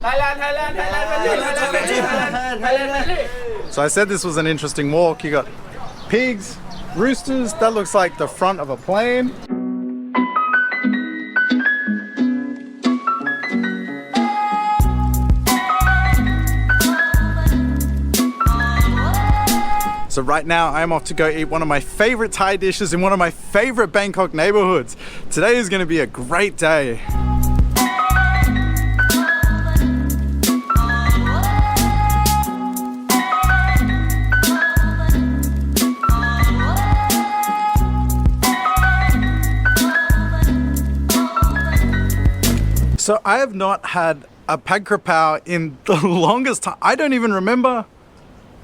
So I said this was an interesting walk. You got pigs, roosters, that looks like the front of a plane. So right now I'm off to go eat one of my favorite Thai dishes in one of my favorite Bangkok neighborhoods. Today is going to be a great day. So I have not had a pad krapao in the longest time. I don't even remember.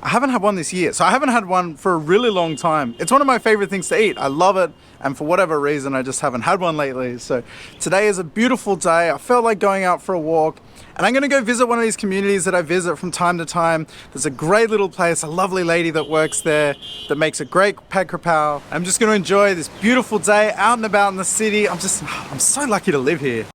I haven't had one this year, so I haven't had one for a really long time. It's one of my favorite things to eat. I love it, and for whatever reason, I just haven't had one lately. So today is a beautiful day. I felt like going out for a walk, and I'm gonna go visit one of these communities that I visit from time to time. There's a great little place, a lovely lady that works there that makes a great pad krapao. I'm just gonna enjoy this beautiful day out and about in the city. I'm so lucky to live here.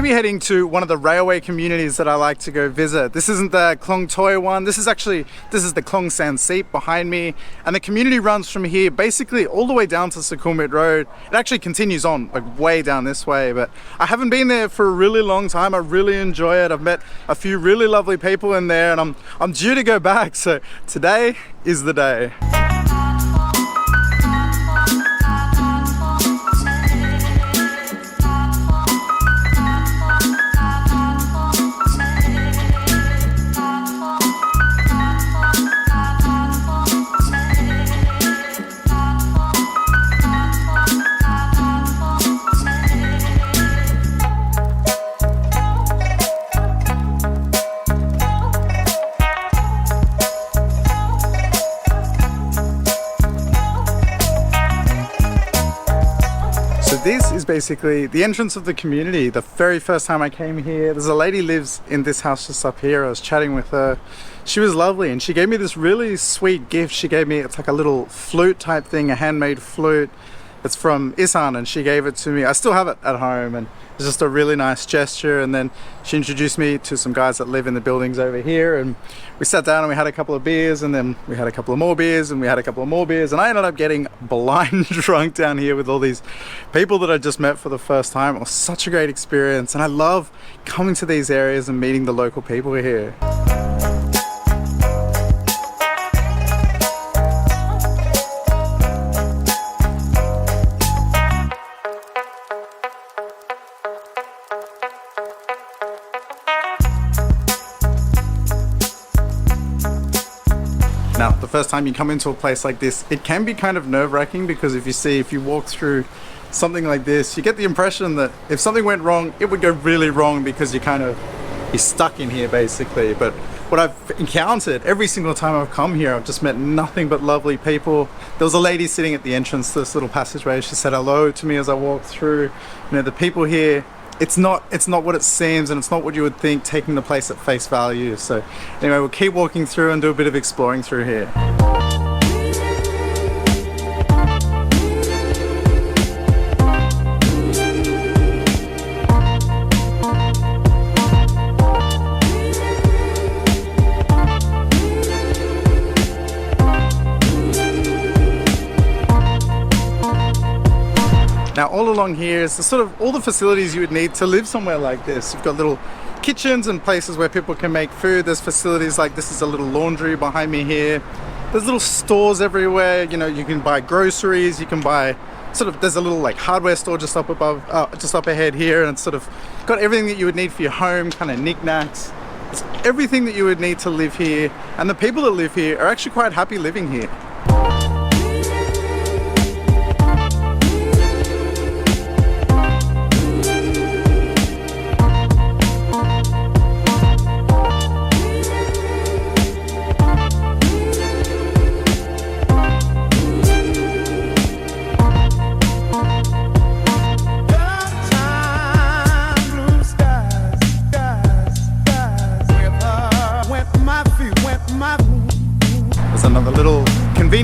Heading to one of the railway communities that I like to go visit. This isn't the Klong Toy one. This is the Klong San Seep behind me, and the community runs from here basically all the way down to Sukhumvit Road. It actually continues on like way down this way, but I haven't been there for a really long time. I really enjoy it. I've met a few really lovely people in there, and I'm due to go back, so today is the day. This is basically the entrance of the community. The very first time I came here, there's a lady lives in this house just up here. I was chatting with her. She was lovely, and she gave me this really sweet gift. She gave me, it's like a little flute type thing, a handmade flute. It's from Isan, and she gave it to me. I still have it at home, and it's just a really nice gesture. And then she introduced me to some guys that live in the buildings over here, and we sat down and we had a couple of beers, and then we had a couple of more beers, and we had a couple of more beers, and I ended up getting blind drunk down here with all these people that I just met for the first time. It was such a great experience, and I love coming to these areas and meeting the local people here. Now, the first time you come into a place like this, it can be kind of nerve-wracking, because if you walk through something like this, you get the impression that if something went wrong, it would go really wrong, because you're stuck in here basically. But what I've encountered every single time I've come here, I've just met nothing but lovely people. There was a lady sitting at the entrance to this little passageway. She said hello to me as I walked through. You know, the people here, it's not what it seems, and it's not what you would think, taking the place at face value. So anyway, we'll keep walking through and do a bit of exploring through here. Now all along here is all the facilities you would need to live somewhere like this. You've got little kitchens and places where people can make food. There's facilities like this is a little laundry behind me here. There's little stores everywhere. You know, you can buy groceries, you can buy there's a little like hardware store just up ahead here, and it's got everything that you would need for your home, kind of knickknacks. It's everything that you would need to live here, and the people that live here are actually quite happy living here.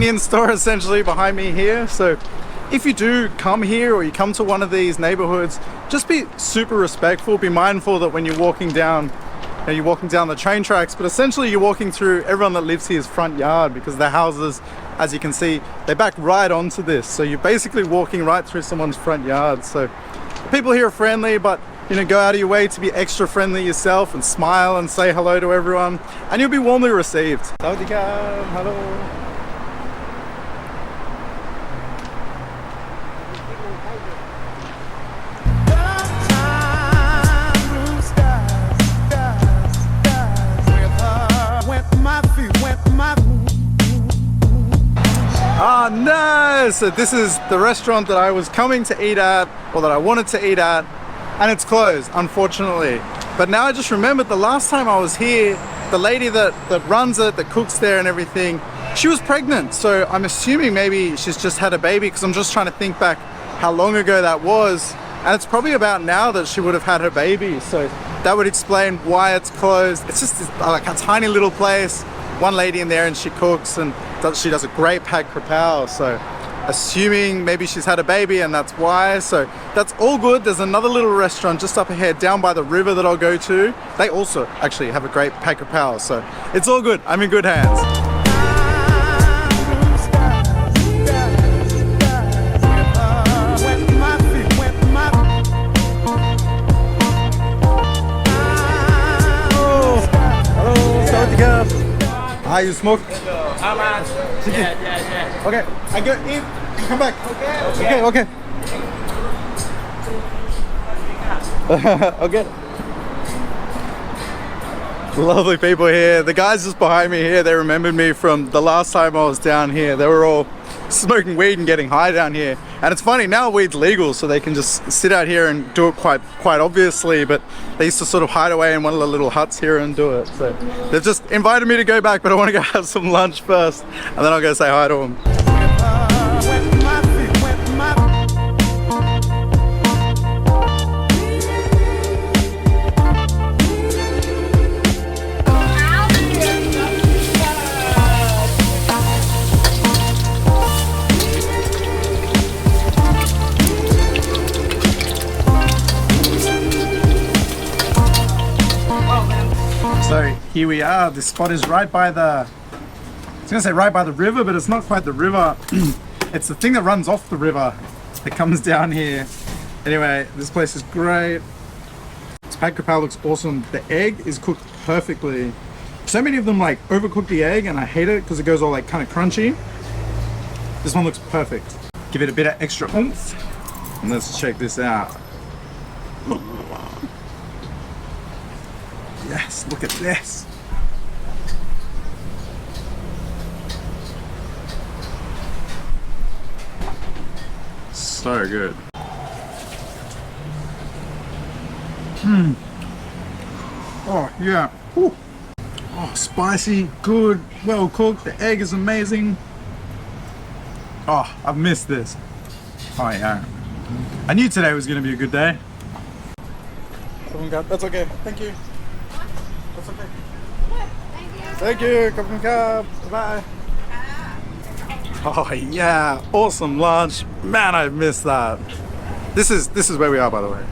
convenience store essentially behind me here. So if you do come here or you come to one of these neighborhoods, just be super respectful. Be mindful that when you're walking down, you're walking down the train tracks, but essentially you're walking through everyone that lives here's front yard, because their houses, as you can see, they back right onto this. So you're basically walking right through someone's front yard. So people here are friendly, but you know, go out of your way to be extra friendly yourself and smile and say hello to everyone, and you'll be warmly received. Sawadee-ka, hello. Ah, no! So this is the restaurant that I was coming to eat at, or that I wanted to eat at, and it's closed, unfortunately. But now I just remembered the last time I was here, the lady that runs it, that cooks there and everything, she was pregnant. So I'm assuming maybe she's just had a baby, because I'm just trying to think back how long ago that was. And it's probably about now that she would have had her baby. So that would explain why it's closed. It's just like a tiny little place. One lady in there and she cooks, and she does a great pad krapao. So assuming maybe she's had a baby and that's why. So that's all good. There's another little restaurant just up ahead down by the river that I'll go to. They also actually have a great pad krapao. So it's all good. I'm in good hands. Ah, you smoke? How much? Yeah. Okay, I go in, come back. Okay. Okay. Lovely people here. The guys just behind me here, they remembered me from the last time I was down here. They were all smoking weed and getting high down here. And it's funny, now weed's legal, so they can just sit out here and do it quite obviously, but they used to sort of hide away in one of the little huts here and do it. So they've just invited me to go back, but I want to go have some lunch first, and then I'll go say hi to them. So here we are. This spot is right by the, I was gonna say right by the river, but it's not quite the river. It's the thing that runs off the river that comes down here. Anyway, this place is great. This pad krapao looks awesome. The egg is cooked perfectly. So many of them like overcook the egg, and I hate it because it goes all like kind of crunchy. This one looks perfect. Give it a bit of extra oomph, and let's check this out. Yes, look at this. So good. Oh yeah. Ooh. Oh, spicy, good, well cooked. The egg is amazing. Oh, I've missed this. Oh yeah. I knew today was going to be a good day. That's okay. Thank you. That's okay. Thank you. Bye. Oh yeah, awesome lunch. Man, I missed that. This is where we are, by the way.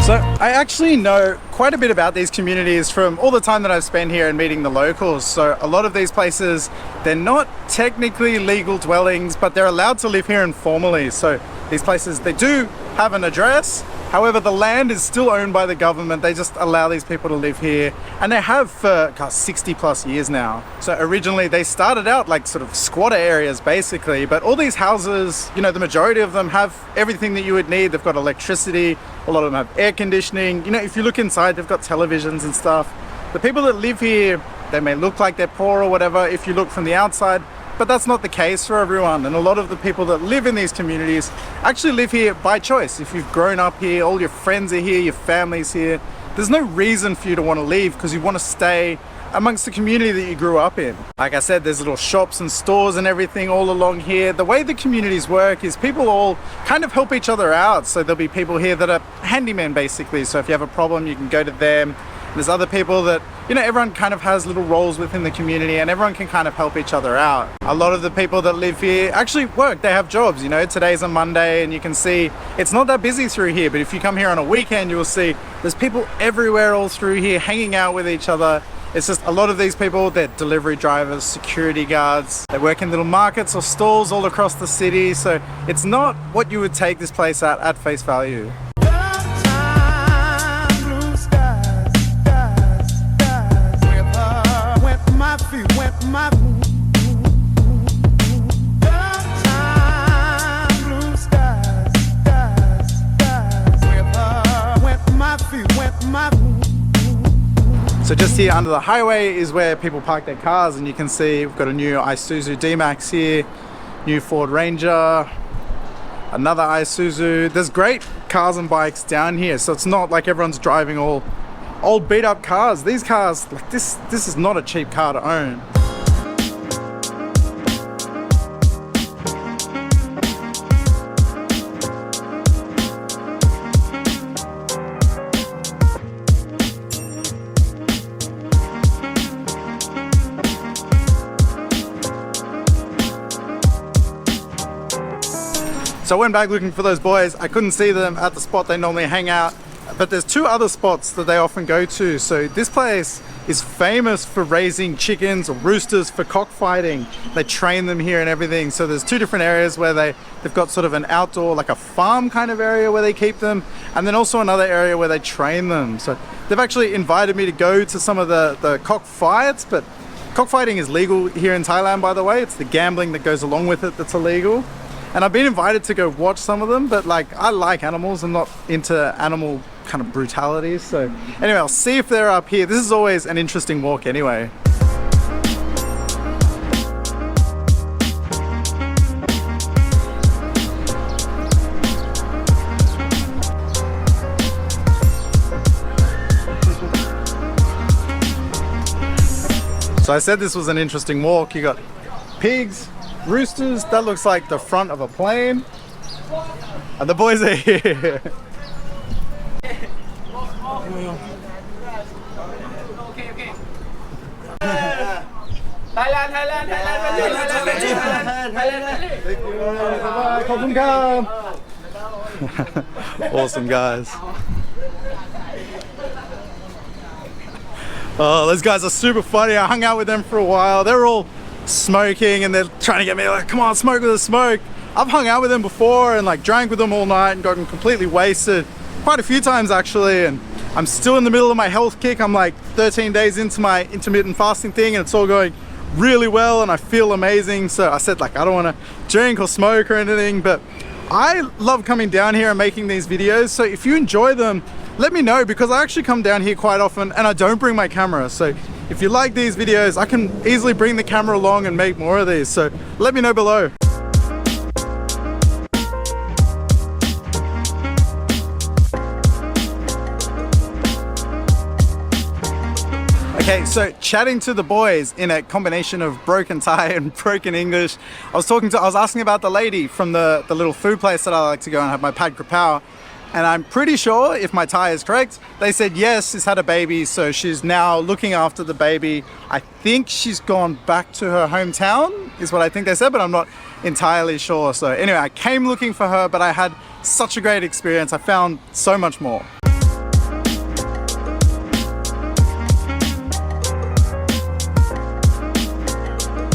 So I actually know quite a bit about these communities from all the time that I've spent here and meeting the locals. So a lot of these places, they're not technically legal dwellings, but they're allowed to live here informally. So these places, they do have an address. However, the land is still owned by the government. They just allow these people to live here, and they have for 60 plus years now. So originally they started out like sort of squatter areas basically, but all these houses, you know, the majority of them have everything that you would need. They've got electricity, a lot of them have air conditioning. You know, if you look inside, they've got televisions and stuff. The people that live here, they may look like they're poor or whatever if you look from the outside, but that's not the case for everyone. And a lot of the people that live in these communities actually live here by choice. If you've grown up here, all your friends are here, your family's here, there's no reason for you to want to leave because you want to stay amongst the community that you grew up in. Like I said, there's little shops and stores and everything all along here. The way the communities work is people all kind of help each other out. So there'll be people here that are handymen basically. So if you have a problem, you can go to them. There's other people that, you know, everyone kind of has little roles within the community and everyone can kind of help each other out. A lot of the people that live here actually work, they have jobs, you know, today's a Monday and you can see it's not that busy through here, but if you come here on a weekend, you will see there's people everywhere all through here hanging out with each other. It's just a lot of these people, they're delivery drivers, security guards, they work in little markets or stalls all across the city. So it's not what you would take this place at face value. So just here under the highway is where people park their cars, and you can see we've got a new Isuzu D-Max here, new Ford Ranger, another Isuzu. There's great cars and bikes down here, so it's not like everyone's driving all old beat up cars. These cars, like this is not a cheap car to own. So I went back looking for those boys. I couldn't see them at the spot they normally hang out, but there's two other spots that they often go to. So this place is famous for raising chickens or roosters for cockfighting. They train them here and everything. So there's two different areas where they've got sort of an outdoor, like a farm kind of area where they keep them, and then also another area where they train them. So they've actually invited me to go to some of the cockfights, but cockfighting is legal here in Thailand, by the way. It's the gambling that goes along with it that's illegal. And I've been invited to go watch some of them, but like I like animals. I'm not into animal kind of brutalities. So anyway, I'll see if they're up here. This is always an interesting walk anyway. So I said this was an interesting walk. You got pigs, roosters, that looks like the front of a plane. And the boys are here. Awesome guys. Oh, those guys are super funny. I hung out with them for a while. They're all smoking and they're trying to get me like, come on, smoke with us, smoke. I've hung out with them before and like drank with them all night and gotten completely wasted quite a few times actually, and I'm still in the middle of my health kick. I'm like 13 days into my intermittent fasting thing and it's all going really well and I feel amazing. So I said like I don't want to drink or smoke or anything, but I love coming down here and making these videos. So if you enjoy them, let me know, because I actually come down here quite often and I don't bring my camera. So if you like these videos, I can easily bring the camera along and make more of these. So let me know below. Okay, so chatting to the boys in a combination of broken Thai and broken English, I was asking about the lady from the little food place that I like to go and have my pad krapao. And I'm pretty sure, if my Thai is correct, they said yes, she's had a baby, so she's now looking after the baby. I think she's gone back to her hometown, is what I think they said, but I'm not entirely sure. So anyway, I came looking for her, but I had such a great experience. I found so much more.